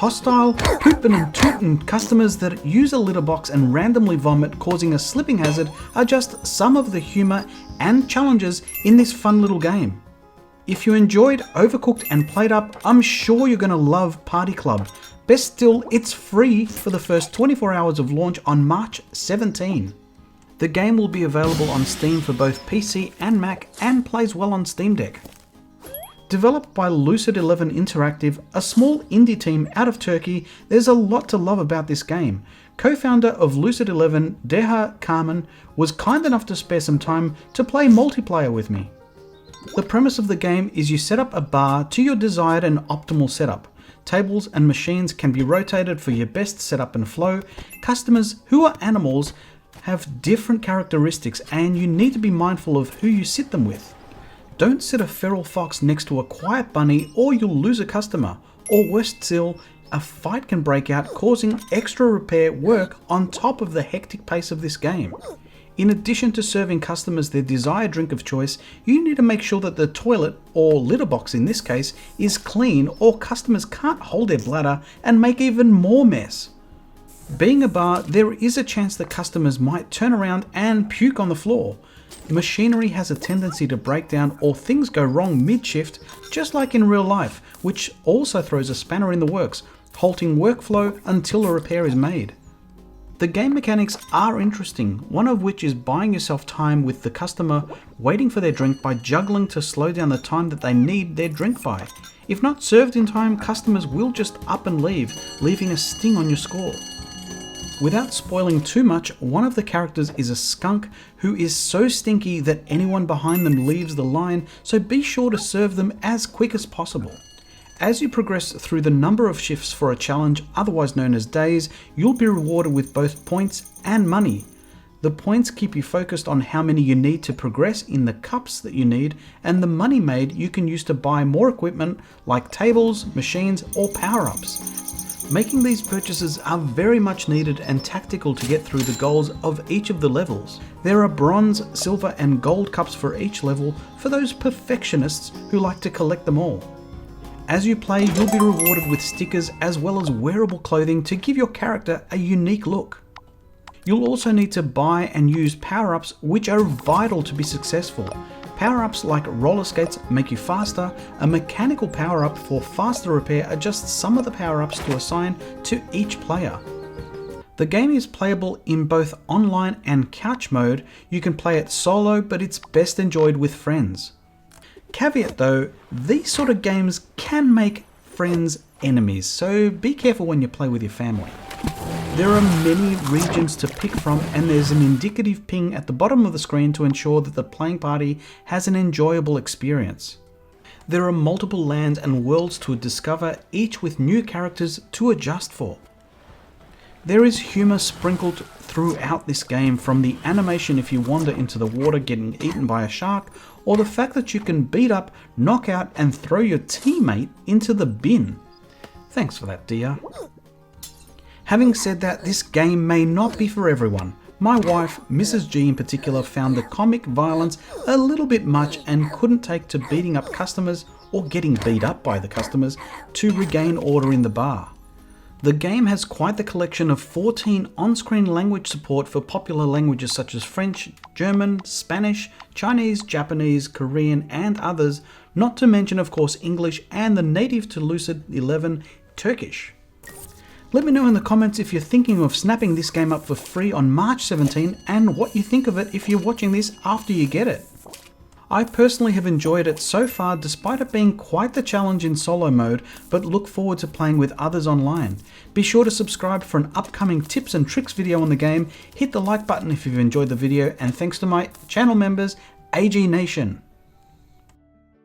Hostile, poopin' and tootin' customers that use a litter box and randomly vomit, causing a slipping hazard, are just some of the humour and challenges in this fun little game. If you enjoyed Overcooked and PlateUp, I'm sure you're going to love Party Club. Best still, it's free for the first 24 hours of launch on March 17. The game will be available on Steam for both PC and Mac and plays well on Steam Deck. Developed by Lucid 11 Interactive, a small indie team out of Turkey, there's a lot to love about this game. Co-founder of Lucid 11, Deha Karman, was kind enough to spare some time to play multiplayer with me. The premise of the game is you set up a bar to your desired and optimal setup. Tables and machines can be rotated for your best setup and flow. Customers, who are animals, have different characteristics and you need to be mindful of who you sit them with. Don't sit a feral fox next to a quiet bunny or you'll lose a customer. Or worse still, a fight can break out, causing extra repair work on top of the hectic pace of this game. In addition to serving customers their desired drink of choice, you need to make sure that the toilet, or litter box in this case, is clean or customers can't hold their bladder and make even more mess. Being a bar, there is a chance that customers might turn around and puke on the floor. Machinery has a tendency to break down or things go wrong mid-shift, just like in real life, which also throws a spanner in the works, halting workflow until a repair is made. The game mechanics are interesting, one of which is buying yourself time with the customer waiting for their drink by juggling to slow down the time that they need their drink by. If not served in time, customers will just up and leave, leaving a sting on your score. Without spoiling too much, one of the characters is a skunk who is so stinky that anyone behind them leaves the line, so be sure to serve them as quick as possible. As you progress through the number of shifts for a challenge, otherwise known as days, you'll be rewarded with both points and money. The points keep you focused on how many you need to progress in the cups that you need, and the money made you can use to buy more equipment like tables, machines, or power-ups. Making these purchases are very much needed and tactical to get through the goals of each of the levels. There are bronze, silver, and gold cups for each level for those perfectionists who like to collect them all. As you play, you'll be rewarded with stickers as well as wearable clothing to give your character a unique look. You'll also need to buy and use power-ups, which are vital to be successful. Power-ups like roller skates make you faster. A mechanical power-up for faster repair are just some of the power-ups to assign to each player. The game is playable in both online and couch mode. You can play it solo, but it's best enjoyed with friends. Caveat though, these sort of games can make friends enemies, so be careful when you play with your family. There are many regions to pick from, and there's an indicative ping at the bottom of the screen to ensure that the playing party has an enjoyable experience. There are multiple lands and worlds to discover, each with new characters to adjust for. There is humour sprinkled throughout this game, from the animation if you wander into the water getting eaten by a shark, or the fact that you can beat up, knock out and throw your teammate into the bin. Thanks for that, dear. Having said that, this game may not be for everyone. My wife, Mrs. G in particular, found the comic violence a little bit much and couldn't take to beating up customers or getting beat up by the customers to regain order in the bar. The game has quite the collection of 14 on-screen language support for popular languages such as French, German, Spanish, Chinese, Japanese, Korean, and others, not to mention of course English and the native to Lucid 11, Turkish. Let me know in the comments if you're thinking of snapping this game up for free on March 17 and what you think of it if you're watching this after you get it. I personally have enjoyed it so far despite it being quite the challenge in solo mode, but look forward to playing with others online. Be sure to subscribe for an upcoming tips and tricks video on the game, hit the like button if you've enjoyed the video, and thanks to my channel members, AG Nation.